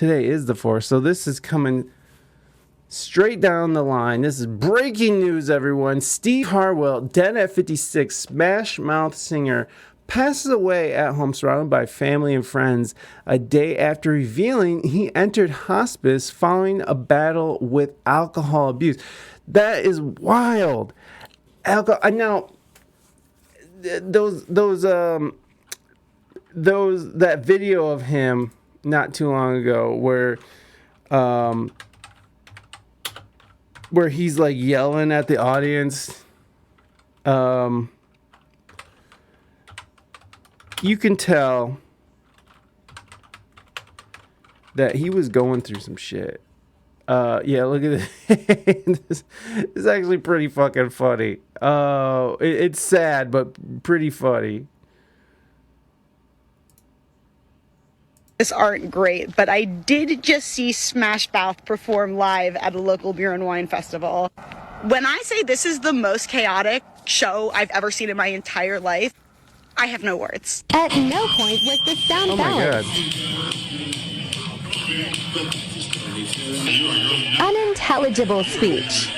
Today is the 4th. So this is coming straight down the line. This is breaking news, everyone. Steve Harwell, dead at 56, Smash Mouth singer, passes away at home surrounded by family and friends a day after revealing he entered hospice following a battle with alcohol abuse. That is wild. Now, that video of him not too long ago where he's like yelling at the audience, you can tell that he was going through some shit. Yeah, look at this. This is actually pretty fucking funny. It's sad, but pretty funny. Aren't great, but I did just see Smash Mouth perform live at a local beer and wine festival. When I say this is the most chaotic show I've ever seen in my entire life, I have no words. At no point was the sound balanced. Unintelligible speech.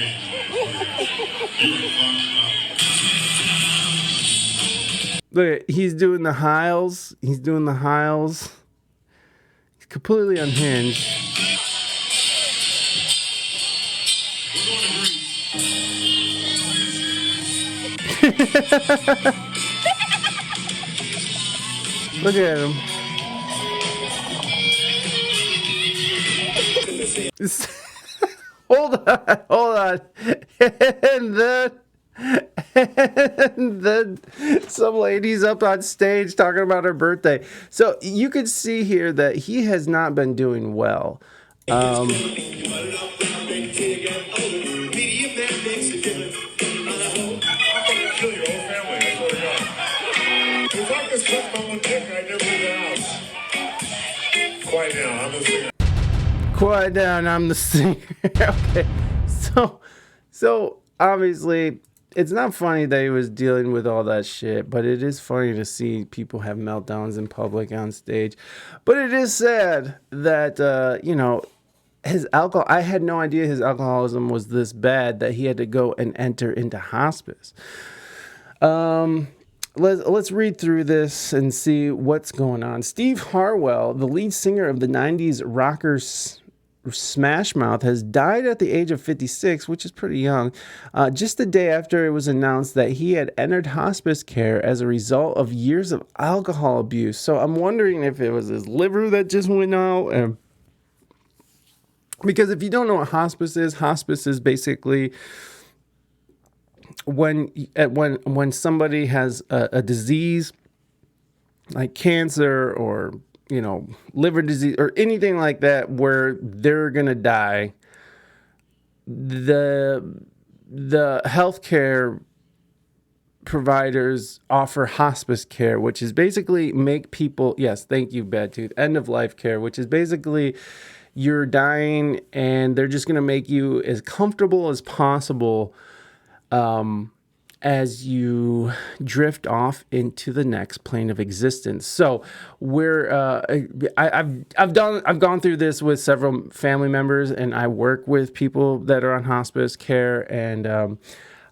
Look, he's doing the Hiles. He's completely unhinged. Look at him. Hold on. And then some lady's up on stage talking about her birthday. So you can see here that he has not been doing well. Quiet down, I'm the singer. Okay, so obviously it's not funny that he was dealing with all that shit, but it is funny to see people have meltdowns in public on stage. But it is sad that his alcohol. I had no idea his alcoholism was this bad that he had to go and enter into hospice. Let's read through this and see what's going on. Steve Harwell, the lead singer of the 90s rockers Smash Mouth, has died at the age of 56, which is pretty young, just the day after it was announced that he had entered hospice care as a result of years of alcohol abuse. So I'm wondering if it was his liver that just went out. Because if you don't know what hospice is basically when somebody has a disease like cancer or liver disease or anything like that where they're gonna die, the healthcare providers offer hospice care, which is basically make people, yes, thank you, Bad Tooth, end of life care, which is basically you're dying and they're just gonna make you as comfortable as possible as you drift off into the next plane of existence. So I've gone through this with several family members, and I work with people that are on hospice care, and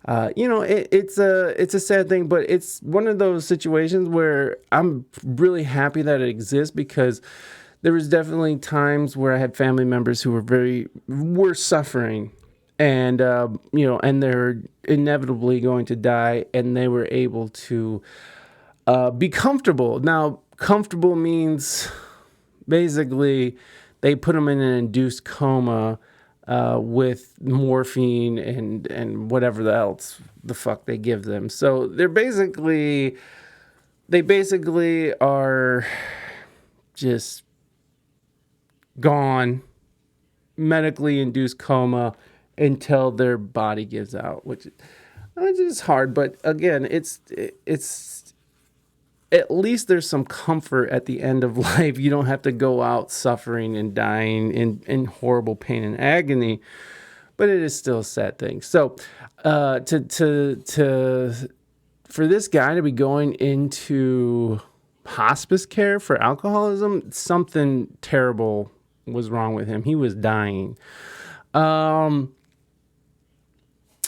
it's a sad thing, but it's one of those situations where I'm really happy that it exists, because there was definitely times where I had family members who were suffering, and and they're inevitably going to die, and they were able to be comfortable. Now, comfortable means basically they put them in an induced coma with morphine and whatever else the fuck they give them. So they basically are just gone, medically induced coma, until their body gives out, which is hard. But again, it's at least there's some comfort at the end of life. You don't have to go out suffering and dying in horrible pain and agony, but it is still a sad thing. So for this guy to be going into hospice care for alcoholism, something terrible was wrong with him. He was dying.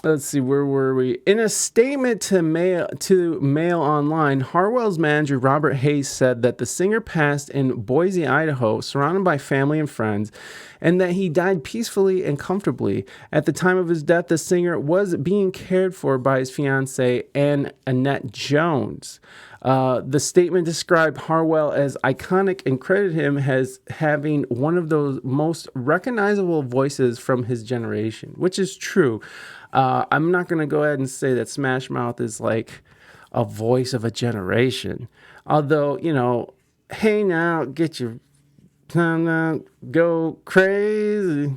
Let's see, where were we? In a statement to Mail Online, Harwell's manager Robert Hayes said that the singer passed in Boise, Idaho, surrounded by family and friends, and that he died peacefully and comfortably. At the time of his death, the singer was being cared for by his fiancée, Annette Jones. The statement described Harwell as iconic and credited him as having one of those most recognizable voices from his generation, which is true. I'm not going to go ahead and say that Smash Mouth is like a voice of a generation. Although, hey now, get your time now, go crazy.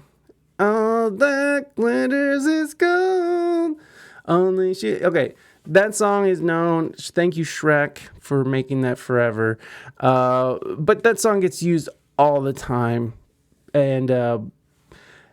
All that glitters is gold. Only shit. Okay, that song is known. Thank you, Shrek, for making that forever. But that song gets used all the time. And,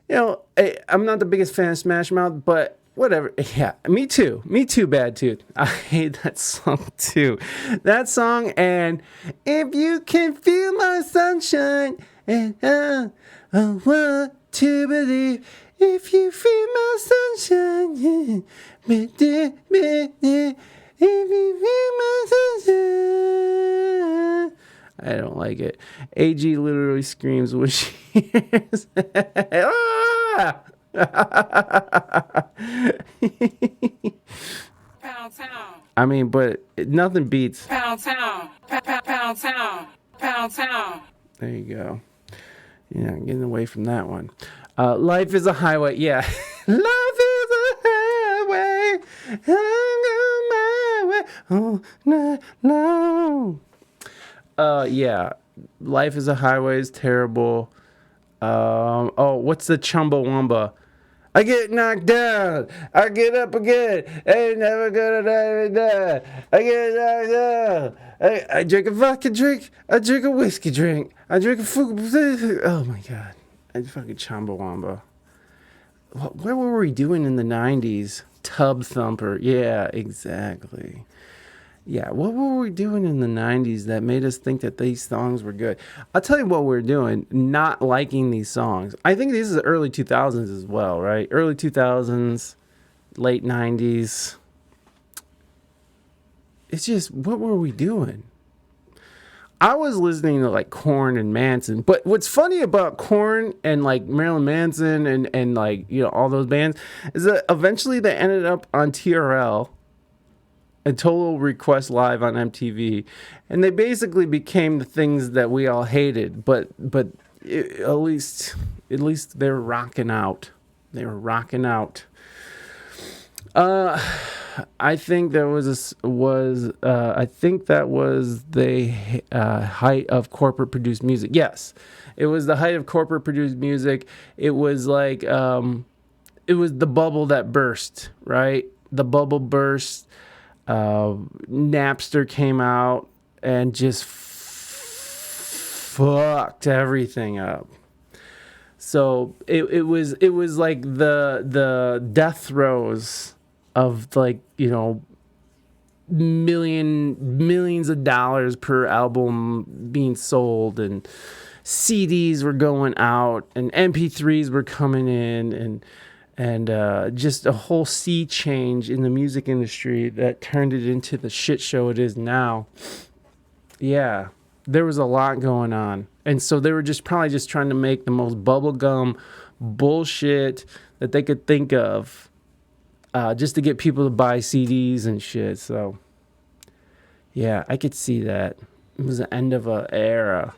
I'm not the biggest fan of Smash Mouth, but whatever. Yeah, me too. Me too, Bad Tooth. I hate that song too. That song and If You Can Feel My Sunshine, and I want to believe if you feel my sunshine, if you feel my sunshine. I don't like it. AG literally screams when she hears ah! Pound town. I mean, but nothing beats. Pound town. Pound town. Pound town. There you go. Yeah, getting away from that one. Life is a highway. Yeah. Life is a highway. I'm on my way all night long. Yeah. Life is a highway is terrible. What's the Chumbawamba? I get knocked down. I get up again. Ain't never gonna die. I get knocked down. I drink a vodka drink. I drink a whiskey drink. I drink a oh my God. I fucking Chumbawamba. What were we doing in the 90s? Tub Thumper. Yeah, exactly. Yeah, what were we doing in the 90s that made us think that these songs were good? I'll tell you what we're doing, not liking these songs. I think this is early 2000s as well, right? Early 2000s, late 90s. It's just, what were we doing? I was listening to like Korn and Manson, but what's funny about Korn and like Marilyn Manson and like, all those bands is that eventually they ended up on TRL. A Total Request Live on MTV, and they basically became the things that we all hated. But at least they're rocking out. They were rocking out. I think that I think that was the height of corporate produced music. Yes, it was the height of corporate produced music. It was like it was the bubble that burst. Right, the bubble burst. Napster came out and just fucked everything up. So it was like the death throes of like millions of dollars per album being sold, and CDs were going out, and MP3s were coming in, and just a whole sea change in the music industry that turned it into the shit show it is now. Yeah, there was a lot going on. And so they were probably just trying to make the most bubblegum bullshit that they could think of just to get people to buy CDs and shit. So, yeah, I could see that. It was the end of an era.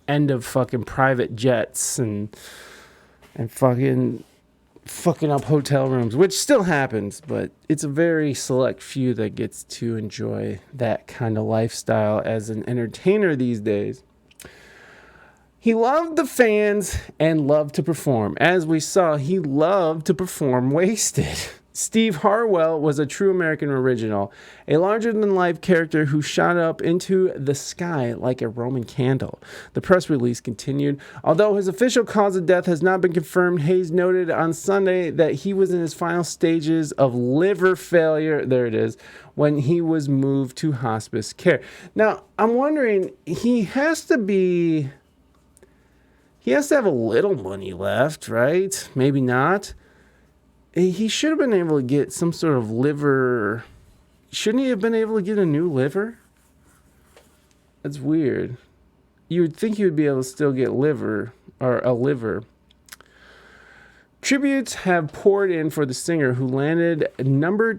End of fucking private jets and fucking up hotel rooms, which still happens, but it's a very select few that gets to enjoy that kind of lifestyle as an entertainer these days. He loved the fans and loved to perform. As we saw, he loved to perform wasted. Steve Harwell was a true American original, a larger-than-life character who shot up into the sky like a Roman candle. The press release continued. Although his official cause of death has not been confirmed, Hayes noted on Sunday that he was in his final stages of liver failure, there it is, when he was moved to hospice care. Now, I'm wondering, he has to be he has to have a little money left, right? Maybe not. He should have been able to get some sort of liver. Shouldn't he have been able to get a new liver? That's weird. You would think he would be able to still get liver or a liver. Tributes have poured in for the singer who landed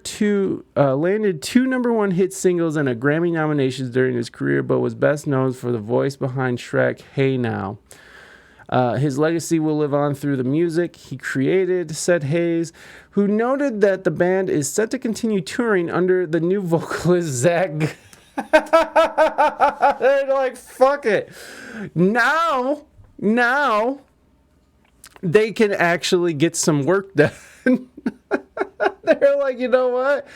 two number one hit singles and a Grammy nominations during his career, but was best known for the voice behind Shrek, Hey Now. His legacy will live on through the music he created, said Hayes, who noted that the band is set to continue touring under the new vocalist Zach. They're like, fuck it. Now they can actually get some work done. They're like, you know what?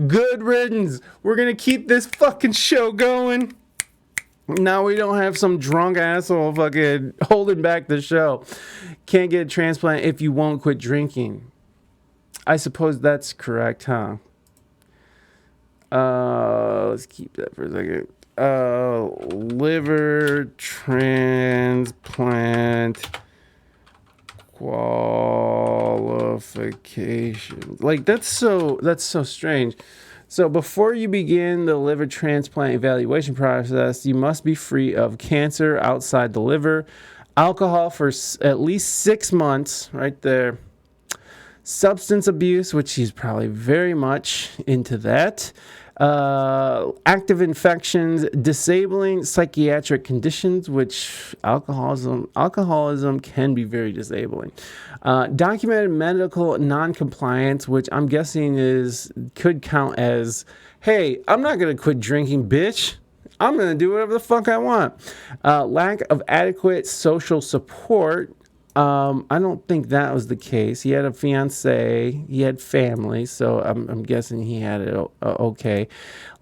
Good riddance. We're going to keep this fucking show going. Now we don't have some drunk asshole fucking holding back the show. Can't get a transplant if you won't quit drinking. I suppose that's correct, huh? Let's keep that for a second. Liver transplant qualifications. Like that's so strange. So before you begin the liver transplant evaluation process, you must be free of cancer outside the liver, alcohol for at least 6 months, right there. Substance abuse, which he's probably very much into that. Active infections, disabling psychiatric conditions, which alcoholism can be very disabling. Documented medical non-compliance, which I'm guessing could count as, hey, I'm not going to quit drinking, bitch. I'm going to do whatever the fuck I want. Lack of adequate social support. I don't think that was the case. He had a fiance, he had family, so I'm guessing he had it okay.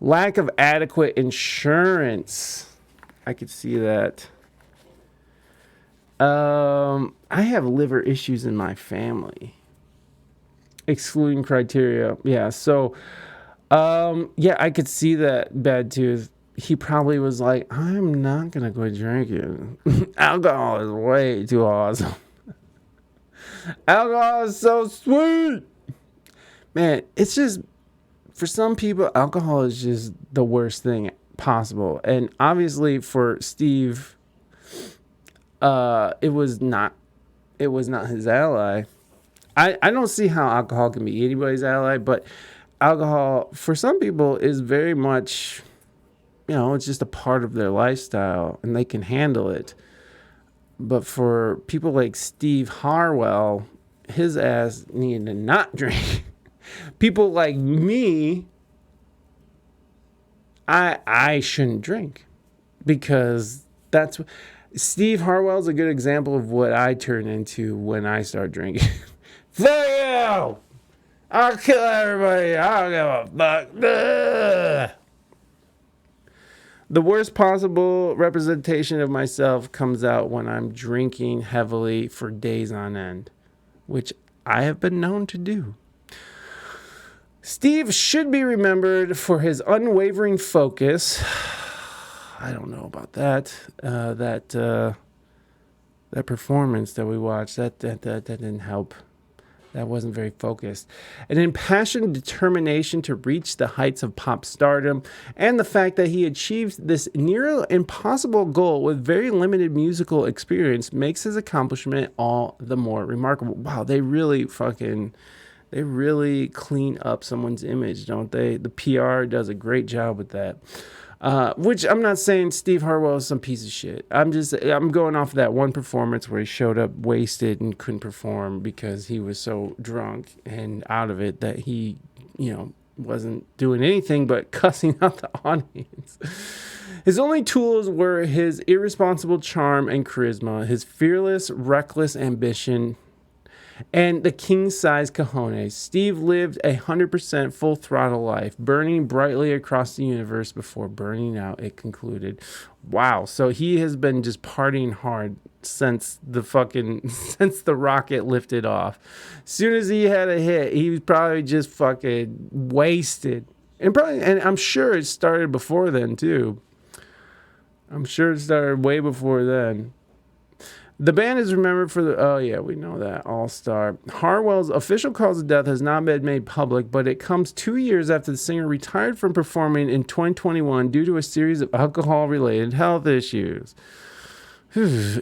Lack of adequate insurance. I could see that. I have liver issues in my family. Excluding criteria. Yeah, so yeah, I could see that bad too. He probably was like, I'm not going to quit drinking. Alcohol is way too awesome. Alcohol is so sweet. Man, it's just, for some people, alcohol is just the worst thing possible. And obviously for Steve, it was not his ally. I don't see how alcohol can be anybody's ally, but alcohol, for some people, is very much, it's just a part of their lifestyle and they can handle it. But for people like Steve Harwell, his ass needed to not drink. People like me, I shouldn't drink because that's Steve Harwell's a good example of what I turn into when I start drinking. Fuck you! I'll kill everybody. I don't give a fuck. Ugh. The worst possible representation of myself comes out when I'm drinking heavily for days on end, which I have been known to do. Steve should be remembered for his unwavering focus. I don't know about that. That performance that we watched, that didn't help. That wasn't very focused. An impassioned determination to reach the heights of pop stardom, and the fact that he achieved this near impossible goal with very limited musical experience makes his accomplishment all the more remarkable. Wow, they really clean up someone's image, don't they? The PR does a great job with that. Which I'm not saying Steve Harwell is some piece of shit. I'm going off of that one performance where he showed up wasted and couldn't perform because he was so drunk and out of it that he, wasn't doing anything but cussing out the audience. His only tools were his irresponsible charm and charisma, his fearless, reckless ambition, and the king-size cojones. Steve lived 100% full throttle life, burning brightly across the universe before burning out, it concluded. Wow, so he has been just partying hard since the rocket lifted off. As soon as he had a hit, he was probably just fucking wasted. And I'm sure it started before then too. I'm sure it started way before then. The band is remembered for the, oh yeah, we know that, All-Star. Harwell's official cause of death has not been made public, but it comes 2 years after the singer retired from performing in 2021 due to a series of alcohol-related health issues.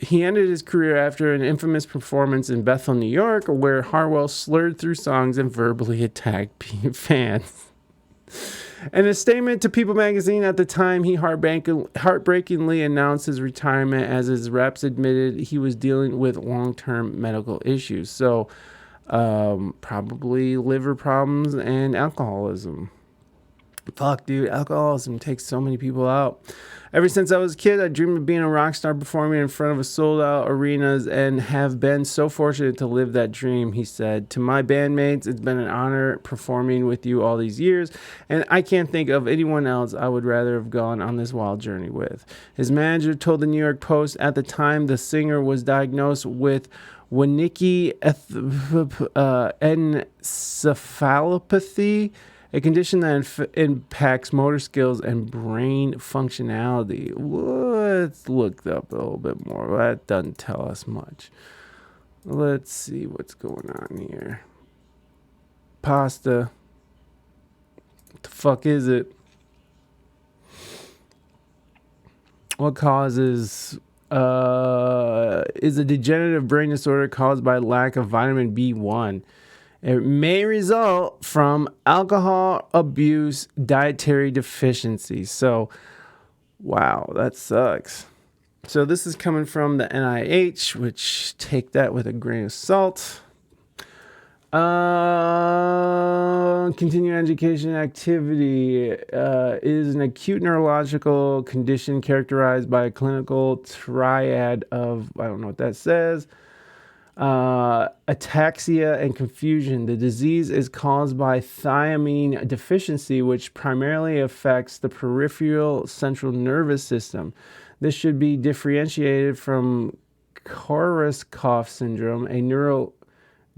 He ended his career after an infamous performance in Bethel, New York, where Harwell slurred through songs and verbally attacked fans. In a statement to People magazine at the time, he heartbreakingly announced his retirement as his reps admitted he was dealing with long-term medical issues. So, probably liver problems and alcoholism. Fuck, dude, alcoholism takes so many people out. Ever since I was a kid, I dreamed of being a rock star performing in front of sold-out arenas and have been so fortunate to live that dream, he said. To my bandmates, it's been an honor performing with you all these years, and I can't think of anyone else I would rather have gone on this wild journey with. His manager told the New York Post at the time the singer was diagnosed with Wernicke encephalopathy, a condition that impacts motor skills and brain functionality. Let's look up a little bit more. That doesn't tell us much. Let's see what's going on here. Pasta. What the fuck is it? What causes is a degenerative brain disorder caused by lack of vitamin B1. It may result from alcohol abuse, dietary deficiency. So, wow, that sucks. So this is coming from the NIH, which take that with a grain of salt. Continuing education activity is an acute neurological condition characterized by a clinical triad of, I don't know what that says, ataxia and confusion. The disease is caused by thiamine deficiency, which primarily affects the peripheral central nervous system. This should be differentiated from Korsakoff syndrome, a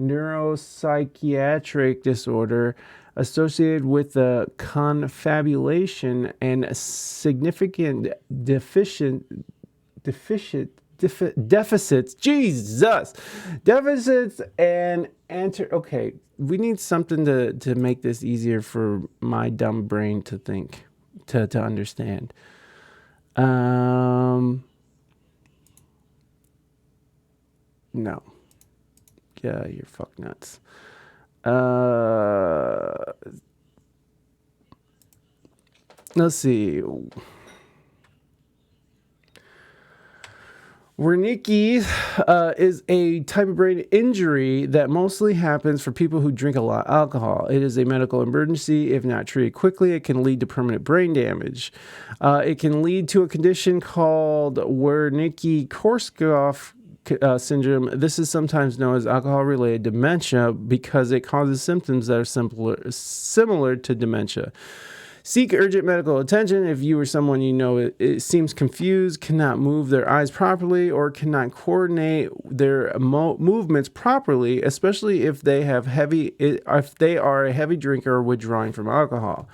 neuropsychiatric disorder associated with the confabulation and significant deficits and okay, we need something to make this easier for my dumb brain to think, to understand. No. Yeah, you're fuck nuts. Let's see. Wernicke is a type of brain injury that mostly happens for people who drink a lot of alcohol. It is a medical emergency. If not treated quickly, it can lead to permanent brain damage. It can lead to a condition called Wernicke-Korsakoff syndrome. This is sometimes known as alcohol-related dementia because it causes symptoms that are similar to dementia. Seek urgent medical attention if you or someone you know it seems confused, cannot move their eyes properly, or cannot coordinate their movements properly, especially if they are a heavy drinker or withdrawing from alcohol.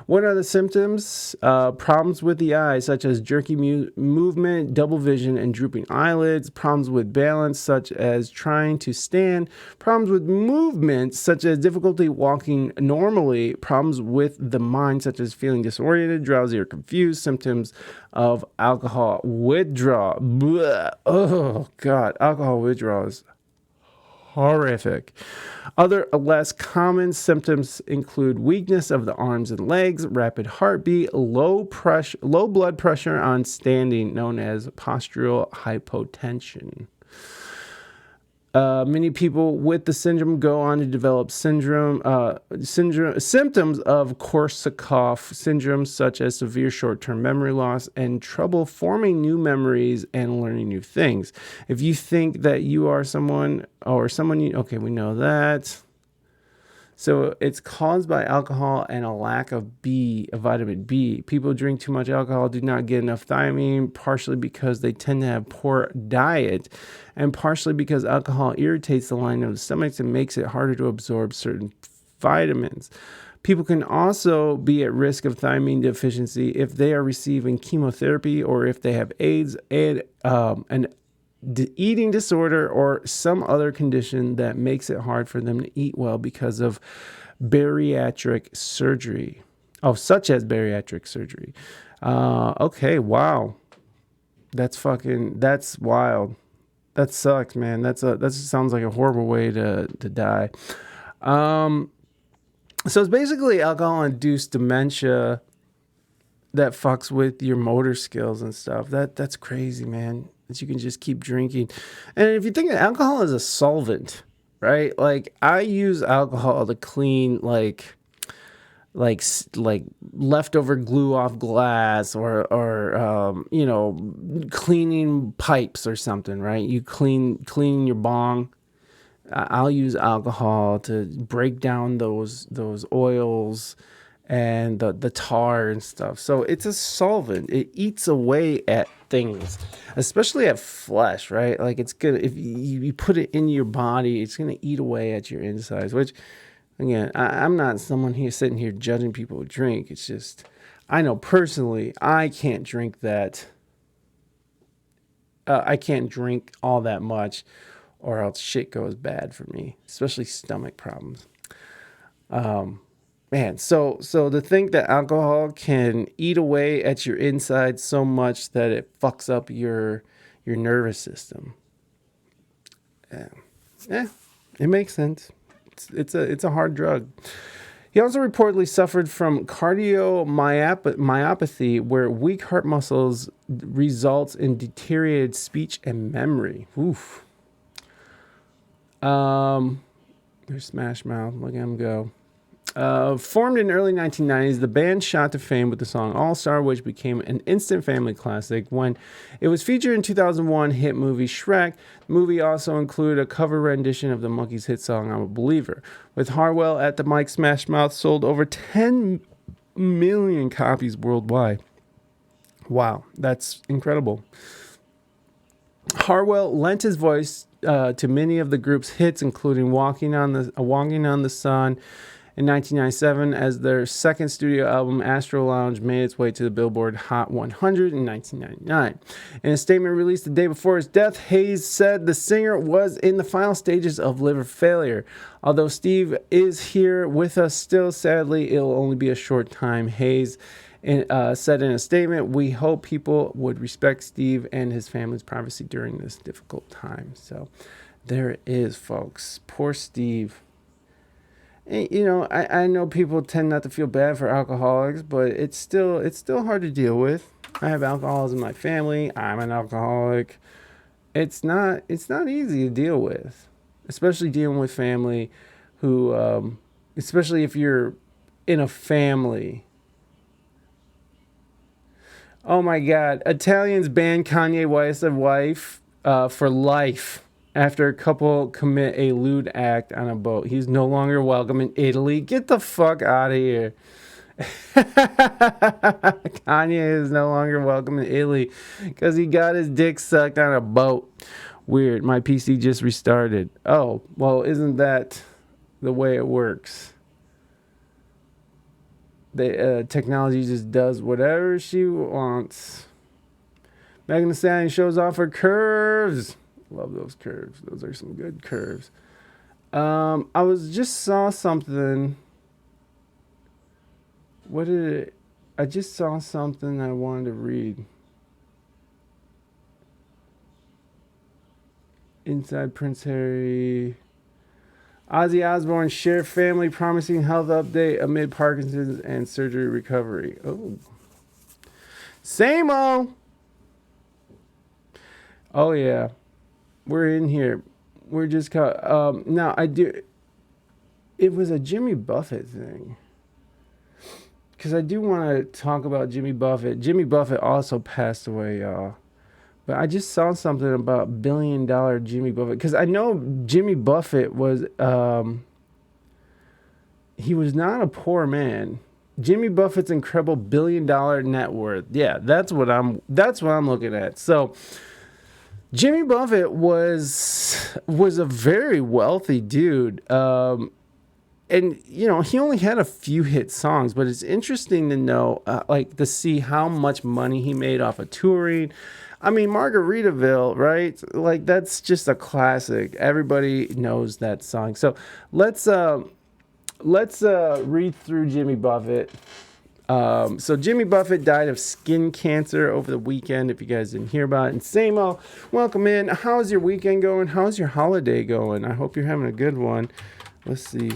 What are the symptoms? Problems with the eyes, such as jerky movement, double vision, and drooping eyelids. Problems with balance, such as trying to stand. Problems with movement, such as difficulty walking normally. Problems with the mind, such as feeling disoriented, drowsy, or confused. Symptoms of alcohol withdrawal. Blah. Oh, God. Alcohol withdrawal is horrific. Other less common symptoms include weakness of the arms and legs, rapid heartbeat, low blood pressure on standing, known as postural hypotension. Many people with the syndrome go on to develop symptoms of Korsakoff syndrome, such as severe short-term memory loss and trouble forming new memories and learning new things. If you think that you are someone okay, we know that. So it's caused by alcohol and a lack of vitamin B. People drink too much alcohol, do not get enough thiamine, partially because they tend to have poor diet, and partially because alcohol irritates the lining of the stomach and makes it harder to absorb certain vitamins. People can also be at risk of thiamine deficiency if they are receiving chemotherapy or if they have AIDS and eating disorder or some other condition that makes it hard for them to eat well because of bariatric surgery. Oh, such as bariatric surgery. Okay, wow. That's wild. That sucks, man. That sounds like a horrible way to die. So it's basically alcohol-induced dementia that fucks with your motor skills and stuff. That's crazy, man. That you can just keep drinking. And if you think of alcohol as a solvent, right? Like I use alcohol to clean like leftover glue off glass or cleaning pipes or something, right? You clean your bong. I'll use alcohol to break down those oils and the tar and stuff. So it's a solvent. It eats away at things, especially at flesh, right? Like it's good if you put it in your body, it's gonna eat away at your insides. Which, again, I'm not someone here sitting here judging people who drink. It's just I know personally I can't drink that. I can't drink all that much, or else shit goes bad for me, especially stomach problems. Man, so to think that alcohol can eat away at your insides so much that it fucks up your nervous system. Yeah, it makes sense. It's a hard drug. He also reportedly suffered from cardiomyopathy, where weak heart muscles results in deteriorated speech and memory. Oof. There's Smash Mouth. Look at him go. Formed in the early 1990s, the band shot to fame with the song All Star, which became an instant family classic when it was featured in 2001 hit movie Shrek. The movie also included a cover rendition of the Monkees' hit song I'm a Believer. With Harwell at the mic, Smash Mouth sold over 10 million copies worldwide. Wow, that's incredible. Harwell lent his voice to many of the group's hits, including Walking on the Sun in 1997, as their second studio album, Astro Lounge, made its way to the Billboard Hot 100 in 1999. In a statement released the day before his death, Hayes said the singer was in the final stages of liver failure. Although Steve is here with us still, sadly, it'll only be a short time. Hayes said in a statement, "We hope people would respect Steve and his family's privacy during this difficult time." So there it is, folks. Poor Steve. And, I know people tend not to feel bad for alcoholics, but it's still hard to deal with. I have alcoholism in my family. I'm an alcoholic. It's not easy to deal with, especially dealing with family who, especially if you're in a family. Oh my God. Italians ban Kanye West's wife for life after a couple commit a lewd act on a boat. He's no longer welcome in Italy. Get the fuck out of here. Kanye is no longer welcome in Italy because he got his dick sucked on a boat. Weird. My PC just restarted. Oh, well, isn't that the way it works? The technology just does whatever she wants. Megan Thee Stallion shows off her curves. Love those curves. Those are some good curves. I just saw something. I just saw something I wanted to read. Inside Prince Harry. Ozzy Osbourne share family promising health update amid Parkinson's and surgery recovery. Oh. Same-o. Oh, yeah. We're in here. We're just now I do. It was a Jimmy Buffett thing. Because I do want to talk about Jimmy Buffett. Jimmy Buffett also passed away, y'all. But I just saw something about $1 billion Jimmy Buffett. Because I know Jimmy Buffett was, he was not a poor man. Jimmy Buffett's incredible $1 billion net worth. Yeah, that's what I'm looking at. So Jimmy Buffett was a very wealthy dude. And, he only had a few hit songs, but it's interesting to know, to see how much money he made off of touring, I mean, Margaritaville, right? Like, that's just a classic. Everybody knows that song. So let's read through Jimmy Buffett. So Jimmy Buffett died of skin cancer over the weekend, if you guys didn't hear about it. And Samo, welcome in. How's your weekend going? How's your holiday going? I hope you're having a good one. Let's see.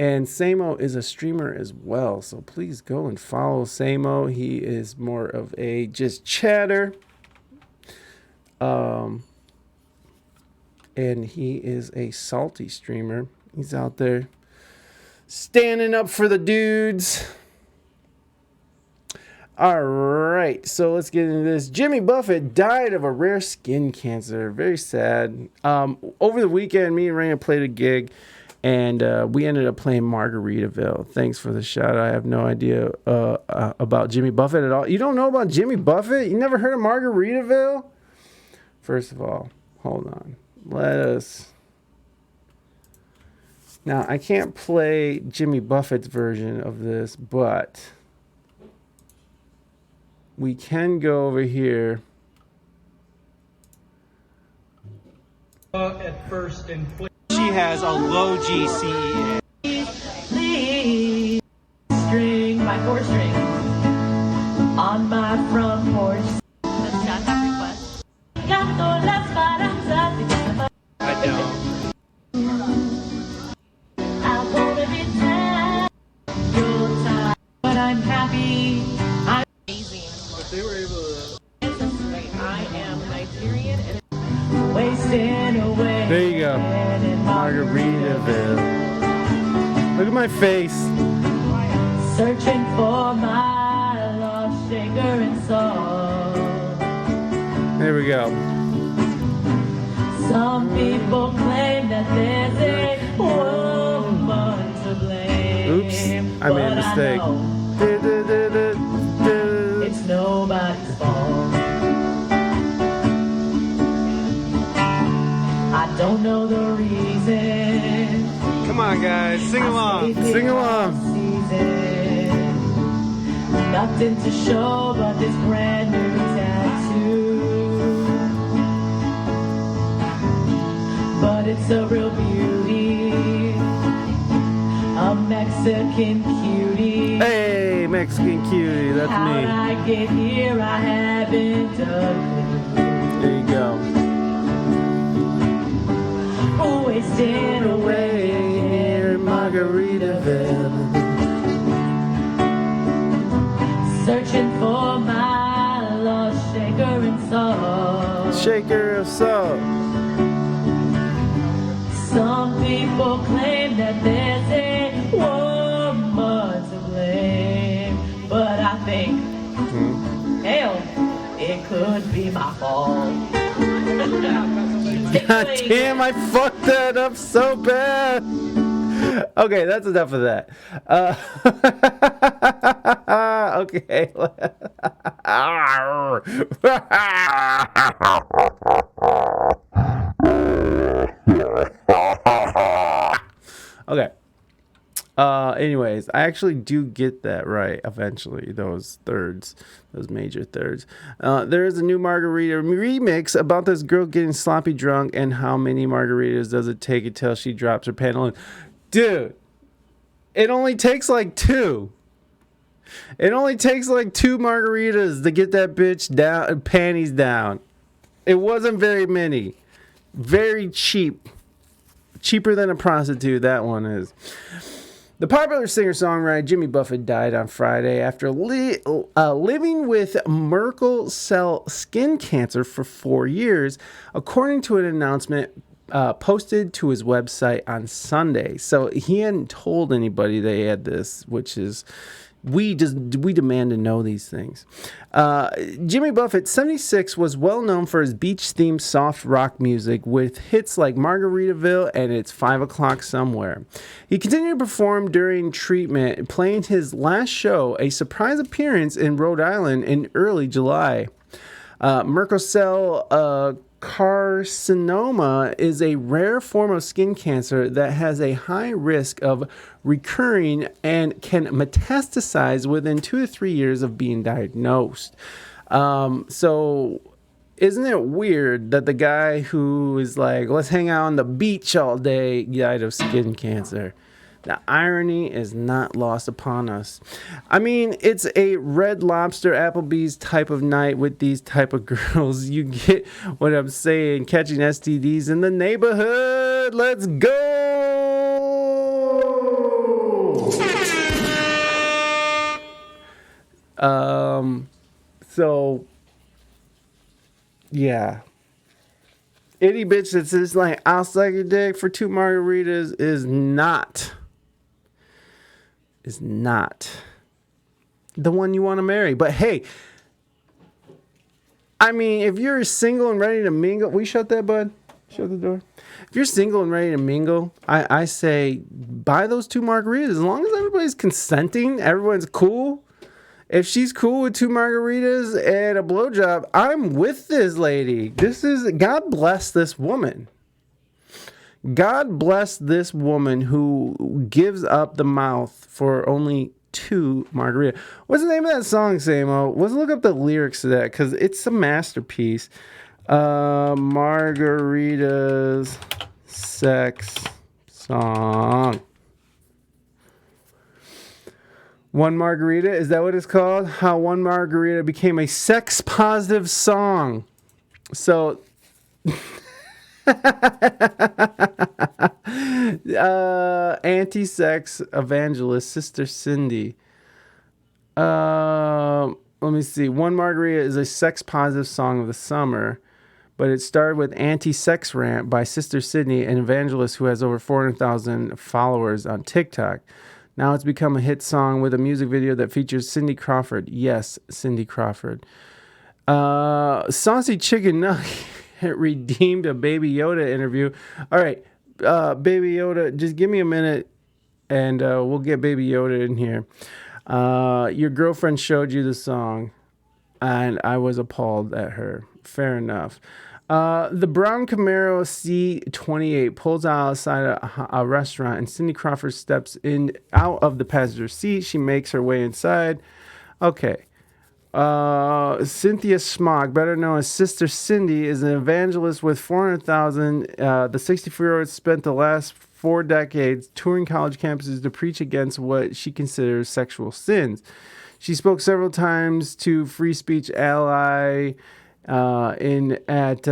And Samo is a streamer as well, so please go and follow Samo. He is more of a just chatter. And he is a salty streamer. He's out there standing up for the dudes. All right, so let's get into this. Jimmy Buffett died of a rare skin cancer. Very sad. Over the weekend, me and Raina played a gig, and we ended up playing Margaritaville. Thanks for the shout. I have no idea about Jimmy Buffett at all. You don't know about Jimmy Buffett? You never heard of Margaritaville? First of all, hold on. Let us... Now, I can't play Jimmy Buffett's version of this, but we can go over here. At first inflation. She has a low GCE. Please string my 4-string on my front porch. Does John have requests? I don't. I wanna be time, your time, but I'm happy. I'm amazing. But they were able to. I am Nigerian and wasting away. There you go. Margaritaville. Look at my face. Searching for my lost shaker and salt. There we go. Some people claim that there's a woman to blame. Oops, I made a mistake. It's nobody's fault. I don't know the reason. Come on, guys, sing along. Sing along. Nothing to show but this brand new tattoo. But it's a real beauty, a Mexican cutie. Hey, Mexican cutie, that's How'd me. I get here? I haven't a clue. There you go. Wasting away Here in Margaritaville. Searching for my lost shaker and salt. Shaker of salt. Some people claim that there's a woman to blame, but I think, hell, it could be my fault. God damn, I fucked that up so bad. Okay, that's enough of that. Okay. Okay. Anyways, I actually do get that right eventually, those thirds, those major thirds. There is a new margarita remix about this girl getting sloppy drunk and how many margaritas does it take until she drops her pantaloon. Dude, it only takes like 2. It only takes like 2 margaritas to get that bitch down, panties down. It wasn't very many. Very cheap. Cheaper than a prostitute, that one is. The popular singer-songwriter Jimmy Buffett died on Friday after living with Merkel cell skin cancer for 4 years, according to an announcement posted to his website on Sunday. So he hadn't told anybody they had this, which is... We demand to know these things. Jimmy Buffett, 76, was well known for his beach-themed soft rock music with hits like Margaritaville and It's 5 O'Clock Somewhere. He continued to perform during treatment, playing his last show, a surprise appearance in Rhode Island in early July. Merkel cell carcinoma is a rare form of skin cancer that has a high risk of recurring and can metastasize within 2 to 3 years of being diagnosed. So isn't it weird that the guy who is like, let's hang out on the beach all day, died of skin cancer? The irony is not lost upon us. I mean, it's a Red Lobster Applebee's type of night with these type of girls. You get what I'm saying. Catching STDs in the neighborhood. Let's go. So yeah. Itty bitch that's just like, I'll suck your dick for 2 margaritas is not the one you want to marry. But hey, I mean, if you're single and ready to mingle, we shut that, bud? Shut the door. If you're single and ready to mingle, I say buy those 2 margaritas. As long as everybody's consenting, everyone's cool. If she's cool with 2 margaritas and a blowjob, I'm with this lady. God bless this woman. God bless this woman who gives up the mouth for only 2 margaritas. What's the name of that song, Samo? Let's look up the lyrics to that because it's a masterpiece. Margaritas sex song. 1 Margarita, is that what it's called? How 1 Margarita became a sex positive song. So anti-sex evangelist Sister Cindy. Let me see. 1 Margarita is a sex positive song of the summer, but it started with Anti-Sex Rant by Sister Sydney, an evangelist who has over 400,000 followers on TikTok. Now it's become a hit song with a music video that features Cindy Crawford. Yes, Cindy Crawford. Saucy Chicken Nugget redeemed a Baby Yoda interview. All right, Baby Yoda, just give me a minute and we'll get Baby Yoda in here. Your girlfriend showed you the song and I was appalled at her. Fair enough. The brown Camaro C28 pulls outside a restaurant and Cindy Crawford steps out of the passenger seat. She makes her way inside. Okay. Cynthia Schmock, better known as Sister Cindy, is an evangelist with 400,000. The 64-year-old spent the last 4 decades touring college campuses to preach against what she considers sexual sins. She spoke several times to Free Speech Ally at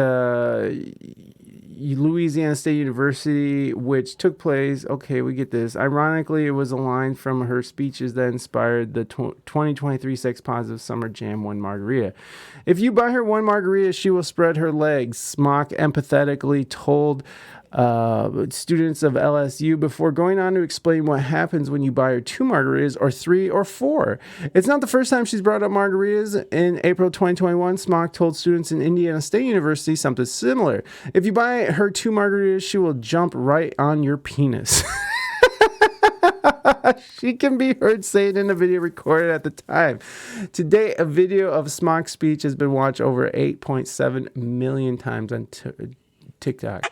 Louisiana State University, which took place, okay, we get this. Ironically, it was a line from her speeches that inspired the 2023 Sex Positive Summer Jam 1 Margarita. If you buy her 1 margarita, she will spread her legs, Smock empathetically told students of LSU before going on to explain what happens when you buy her 2 margaritas or 3 or 4. It's not the first time she's brought up margaritas. In April 2021, Smock told students in Indiana State University something similar. If you buy her 2 margaritas, she will jump right on your penis. She can be heard saying in a video recorded at the time. To date, a video of Smock's speech has been watched over 8.7 million times on TikTok.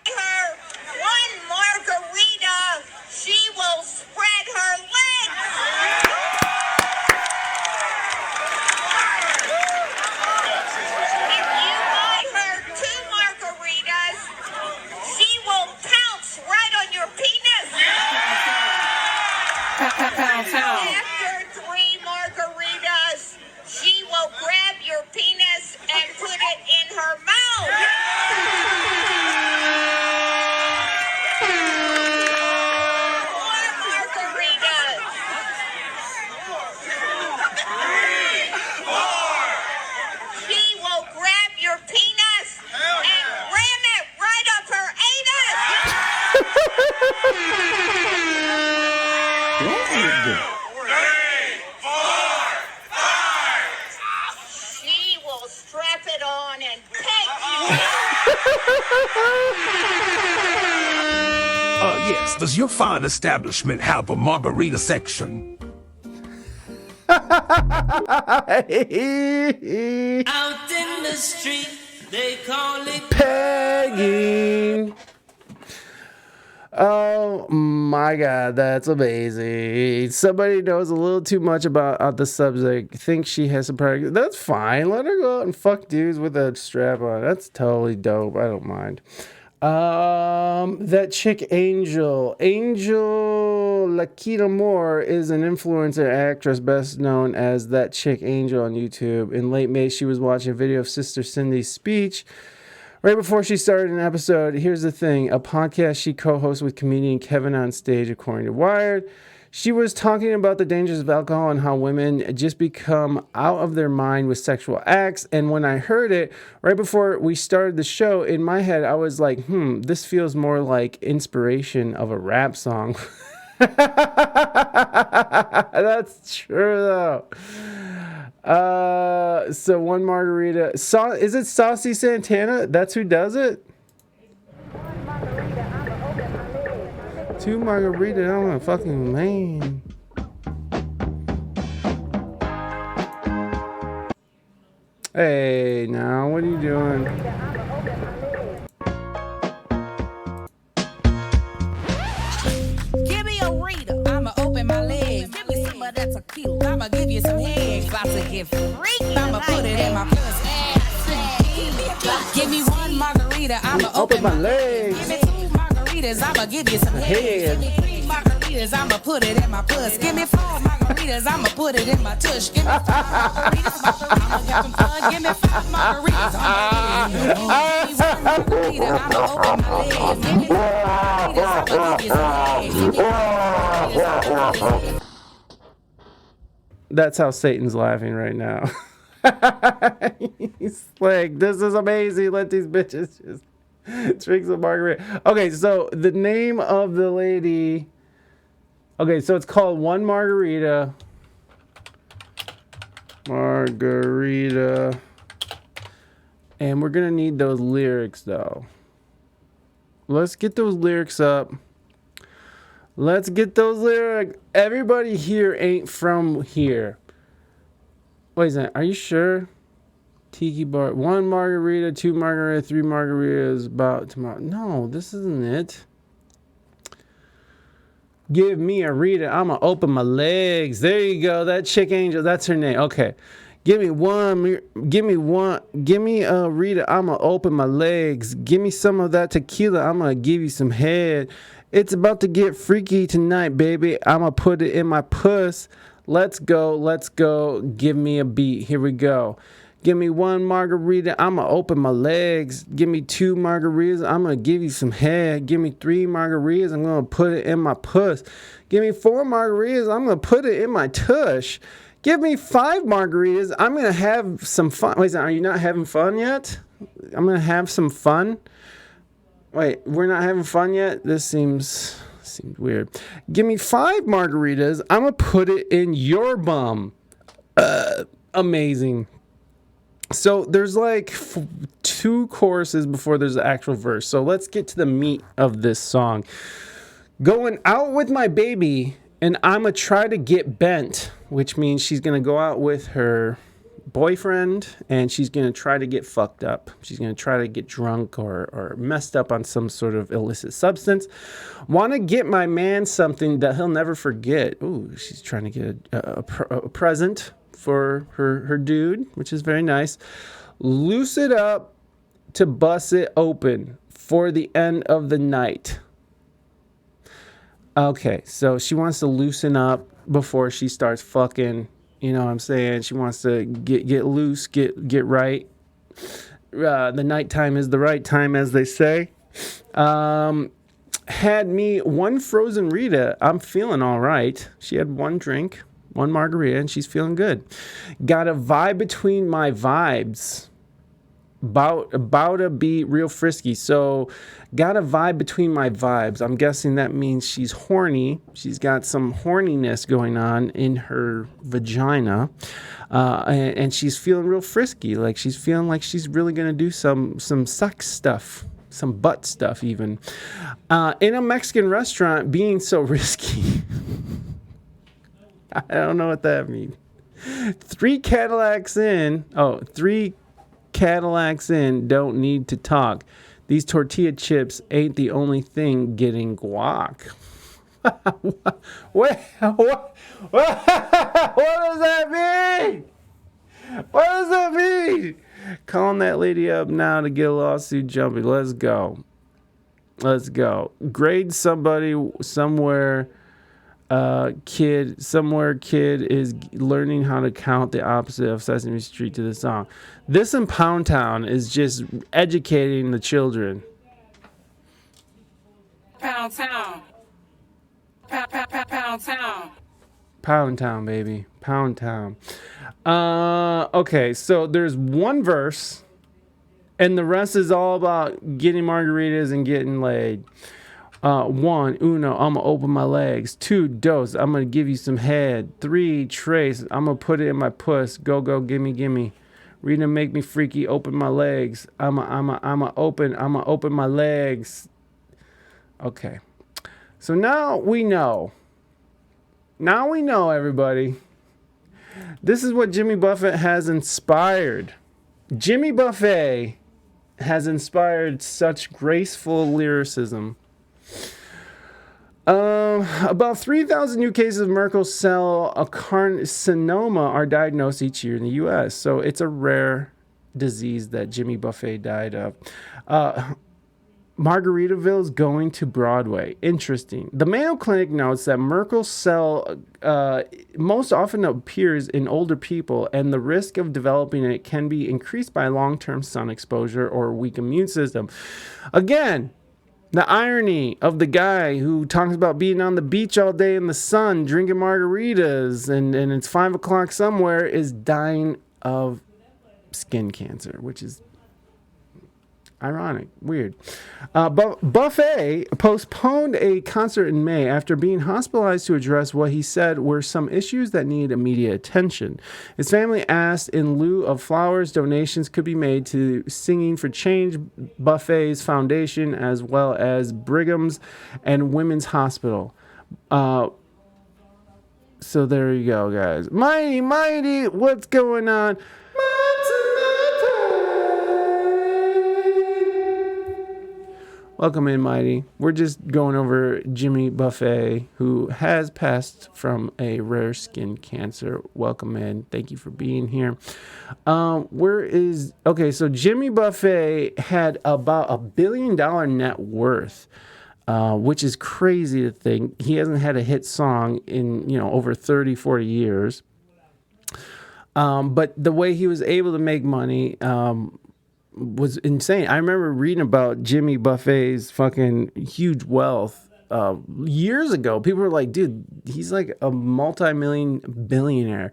After 3 margaritas, she will grab your penis and put it in her mouth. More margaritas. 3 more. She will grab your penis and ram it right up her anus. She will strap it on and peg you. Yes. Does your fine establishment have a margarita section? Out in the street, Pegging. Oh my God, that's amazing. Somebody knows a little too much about the subject. Thinks she has some prior. That's fine. Let her go out and fuck dudes with a strap on. That's totally dope. I don't mind. That chick Angel Lakita Moore is an influencer actress best known as That Chick Angel on YouTube. In late May, she was watching a video of Sister Cindy's speech right before she started an episode. Here's the thing, a podcast she co-hosts with comedian Kevin on Stage, according to Wired. She was talking about the dangers of alcohol and how women just become out of their mind with sexual acts. And when I heard it, right before we started the show, in my head, I was like, this feels more like inspiration of a rap song. That's true, though. So one margarita. Is it Saucy Santana? That's who does it? Two margarita, I'm a fucking man. Hey, now, what are you doing? Give me a Rita, I'ma open my legs. Give me some of that tequila, I'ma give you some head. About to get freaky, I'ma put it in my pussy. Give me one margarita, I'ma open my legs. Give me two margaritas, I'ma give you some head. Give me three margaritas, I'ma put it in my puss. Give me four margaritas, I'ma put it in my tush. Give me five margaritas, I'ma get some fun. Give me five margaritas, I'ma give you one margarita, I'ma open my legs. Give me two margaritas, I'ma give you some head. Give me three margaritas, I'ma give you some. That's how Satan's laughing right now. He's like, this is amazing. Let these bitches just drink some margarita. Okay, so the name of the lady. Okay, so it's called One Margarita. Margarita. And we're going to need those lyrics, though. Let's get those lyrics up. Let's get those lyrics. Everybody here ain't from here. Wait a second. Are you sure? Tiki bar. One margarita, two margarita, three margaritas about tomorrow. No, this isn't it. Give me a Rita. I'ma open my legs. There you go. That chick Angel. That's her name. Okay. Give me a Rita. I'ma open my legs. Give me some of that tequila. I'm gonna give you some head. It's about to get freaky tonight, baby. I'ma put it in my puss. Let's go. Give me a beat. Here we go. Give me one margarita, I'ma open my legs. Give me two margaritas, I'm gonna give you some head. Give me three margaritas, I'm gonna put it in my puss. Give me four margaritas, I'm gonna put it in my tush. Give me five margaritas, I'm gonna have some fun. Wait, are you not having fun yet? I'm gonna have some fun. Wait, we're not having fun yet? This seems weird. Give me five margaritas, I'm gonna put it in your bum. Amazing. So there's like two choruses before there's the actual verse. So let's get to the meat of this song. Going out with my baby and I'ma try to get bent, which means she's going to go out with her boyfriend and she's going to try to get fucked up. She's going to try to get drunk or messed up on some sort of illicit substance. Want to get my man something that he'll never forget. Ooh, she's trying to get a present for her dude, which is very nice. Loose it up to bust it open for the end of the night. Okay, so she wants to loosen up before she starts fucking. You know what I'm saying? She wants to get loose, get right. The nighttime is the right time, as they say. Had me one frozen Rita. I'm feeling all right. She had one drink, one margarita, and she's feeling good. Got a vibe between my vibes. About to be real frisky. So, got a vibe between my vibes. I'm guessing that means she's horny. She's got some horniness going on in her vagina. And she's feeling real frisky. Like, she's feeling like she's really going to do some sex stuff. Some butt stuff, even. In a Mexican restaurant, being so risky. I don't know what that means. Three Cadillacs in, don't need to talk. These tortilla chips ain't the only thing getting guac. what does that mean? What does that mean? Calling that lady up now to get a lawsuit jumping. Let's go. Let's go. Grade somebody somewhere. Kid is learning how to count the opposite of Sesame Street to the song. This in Pound Town is just educating the children. Pound Town. Pound Town. Pound Town, baby. Pound Town. Okay, so there's one verse, and the rest is all about getting margaritas and getting laid. One, uno, I'm gonna open my legs. Two, dos, I'm gonna give you some head. Three, trace, I'm gonna put it in my puss. Go, go, gimme. Rita, make me freaky, open my legs. I'ma open my legs. Okay. So now we know. Now we know, everybody. This is what Jimmy Buffett has inspired. Jimmy Buffett has inspired such graceful lyricism. About 3,000 new cases of Merkel cell carcinoma are diagnosed each year in the U.S., so it's a rare disease that Jimmy Buffett died of. Margaritaville is going to Broadway. Interesting. The Mayo Clinic notes that Merkel cell most often appears in older people, and the risk of developing it can be increased by long-term sun exposure or a weak immune system. Again, the irony of the guy who talks about being on the beach all day in the sun, drinking margaritas, and it's 5 o'clock somewhere, is dying of skin cancer, which is ironic, weird. Buffett postponed a concert in May after being hospitalized to address what he said were some issues that need immediate attention. His family asked in lieu of flowers, donations could be made to Singing for Change, Buffett's foundation, as well as Brigham's and Women's Hospital. So there you go, guys. Mighty, what's going on? Welcome in, Mighty. We're just going over Jimmy Buffett, who has passed from a rare skin cancer. Welcome in. Thank you for being here. So Jimmy Buffett had about $1 billion net worth, which is crazy to think. He hasn't had a hit song in, over 30, 40 years. But the way he was able to make money, was insane. I remember reading about Jimmy Buffett's fucking huge wealth years ago. People were like, dude, he's like a multi-million billionaire.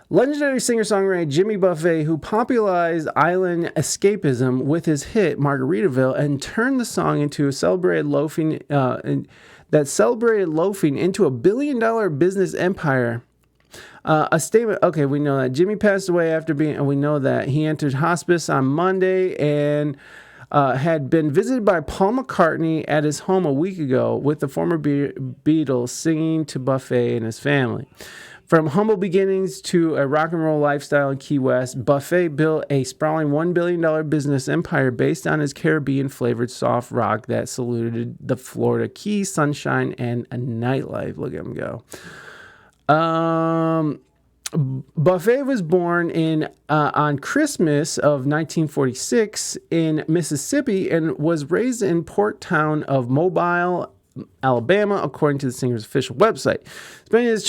Legendary singer-songwriter Jimmy Buffett, who popularized island escapism with his hit Margaritaville and turned the song into a celebrated loafing into a billion-dollar business empire. A statement. Okay, we know that Jimmy passed away and we know that he entered hospice on Monday and had been visited by Paul McCartney at his home a week ago with the former Beatles singing to Buffett and his family. From humble beginnings to a rock and roll lifestyle in Key West, Buffett built a sprawling $1 billion business empire based on his Caribbean-flavored soft rock that saluted the Florida Keys, sunshine, and a nightlife. Look at him go. Buffett was born on Christmas of 1946 in Mississippi and was raised in Port Town of Mobile, Alabama, according to the singer's official website. Spending his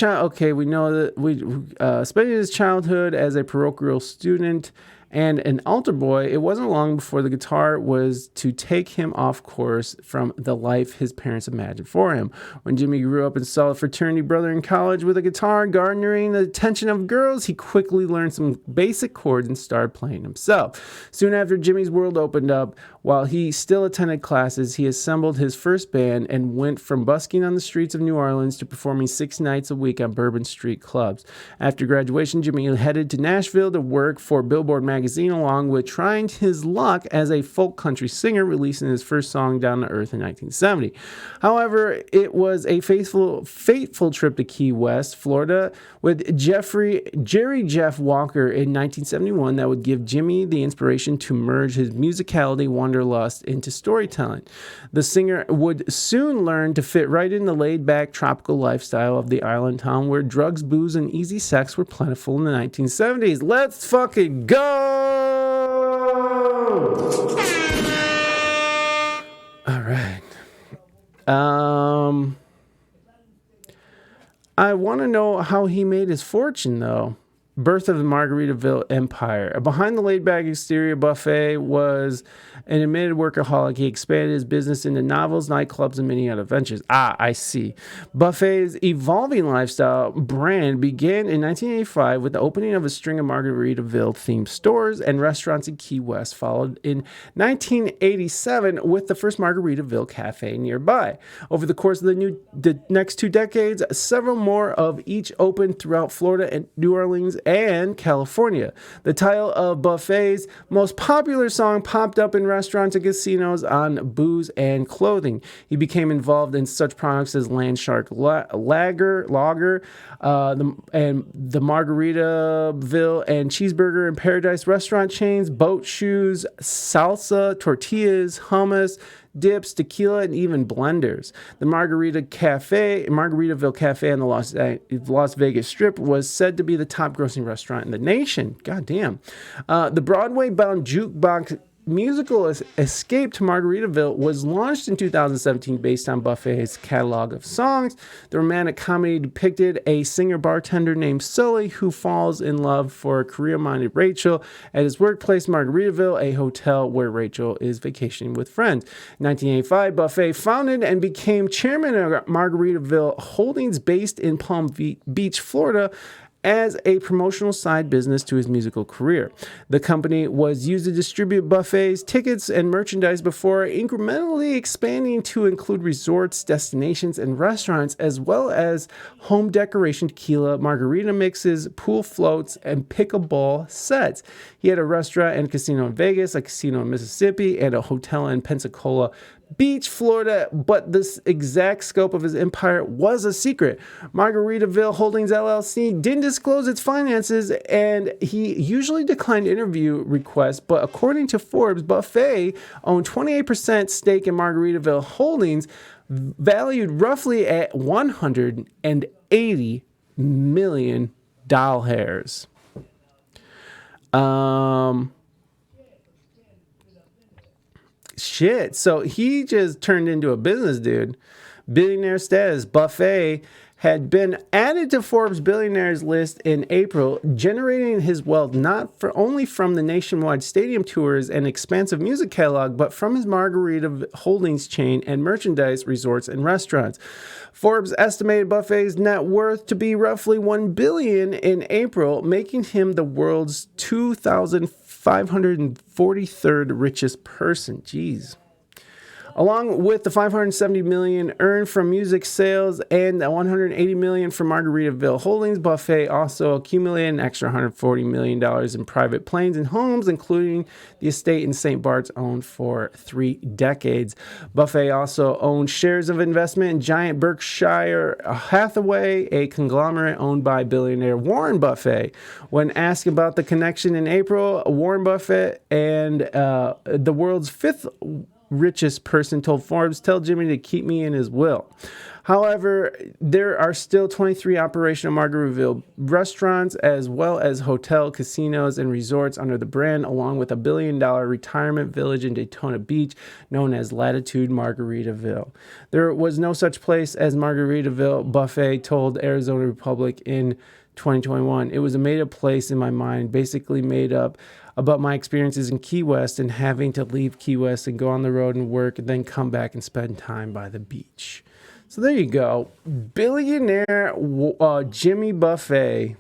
childhood as a parochial student and an altar boy, it wasn't long before the guitar was to take him off course from the life his parents imagined for him. When Jimmy grew up and saw a fraternity brother in college with a guitar garnering the attention of girls, he quickly learned some basic chords and started playing himself. Soon after Jimmy's world opened up, while he still attended classes, he assembled his first band and went from busking on the streets of New Orleans to performing 6 nights a week on Bourbon Street clubs. After graduation, Jimmy headed to Nashville to work for Billboard magazine magazine, along with trying his luck as a folk country singer, releasing his first song, Down to Earth, in 1970. However, it was a fateful trip to Key West, Florida, with Jerry Jeff Walker in 1971 that would give Jimmy the inspiration to merge his musicality wanderlust into storytelling. The singer would soon learn to fit right in the laid-back tropical lifestyle of the island town where drugs, booze, and easy sex were plentiful in the 1970s. Let's fucking go! All right. I want to know how he made his fortune, though. Birth of the Margaritaville Empire. Behind the laid-back exterior, Buffett was an admitted workaholic. He expanded his business into novels, nightclubs, and many other ventures. I see. Buffett's evolving lifestyle brand began in 1985 with the opening of a string of Margaritaville-themed stores and restaurants in Key West, followed in 1987 with the first Margaritaville Cafe nearby. Over the course of the next 2 decades, several more of each opened throughout Florida and New Orleans and California. The title of Buffet's most popular song popped up in restaurants and casinos on booze and clothing. He became involved in such products as Landshark Lager, and the Margaritaville and Cheeseburger and Paradise restaurant chains, boat shoes, salsa, tortillas, hummus, dips, tequila, and even blenders. The Margaritaville Cafe on the Las Vegas Strip was said to be the top grossing restaurant in the nation. God damn. The Broadway-bound jukebox musical Escape to Margaritaville was launched in 2017 based on Buffet's catalog of songs. The romantic comedy depicted a singer-bartender named Sully who falls in love for career-minded Rachel at his workplace, Margaritaville, a hotel where Rachel is vacationing with friends. In 1985, Buffett founded and became chairman of Margaritaville Holdings based in Palm Beach, Florida, as a promotional side business to his musical career. The company was used to distribute Buffet's tickets and merchandise before incrementally expanding to include resorts, destinations, and restaurants, as well as home decoration tequila, margarita mixes, pool floats, and pickleball sets. He had a restaurant and casino in Vegas, a casino in Mississippi, and a hotel in Pensacola Beach, Florida, but this exact scope of his empire was a secret. Margaritaville Holdings LLC didn't disclose its finances, and he usually declined interview requests, but according to Forbes, Buffett owned 28% stake in Margaritaville Holdings, valued roughly at $180 million. Shit. So he just turned into a business dude. Billionaire status. Buffett had been added to Forbes billionaires list in April, generating his wealth only from the nationwide stadium tours and expansive music catalog, but from his Margarita Holdings chain and merchandise, resorts, and restaurants. Forbes estimated Buffett's net worth to be roughly $1 billion in April, making him the world's 2,543rd richest person. Jeez. Along with the $570 million earned from music sales and the $180 million from Margaritaville Holdings, Buffett also accumulated an extra $140 million in private planes and homes, including the estate in St. Bart's owned for 3 decades. Buffett also owned shares of investment in Giant Berkshire Hathaway, a conglomerate owned by billionaire Warren Buffett. When asked about the connection in April, Warren Buffett and the world's 5th richest person told Forbes, "Tell Jimmy to keep me in his will." However, there are still 23 operational Margaritaville restaurants, as well as hotel, casinos, and resorts under the brand, along with a $1 billion retirement village in Daytona Beach known as Latitude Margaritaville. There was no such place as Margaritaville, Buffett told Arizona Republic in 2021. "It was a made-up place in my mind, basically made up about my experiences in Key West and having to leave Key West and go on the road and work and then come back and spend time by the beach." So there you go. Billionaire Jimmy Buffett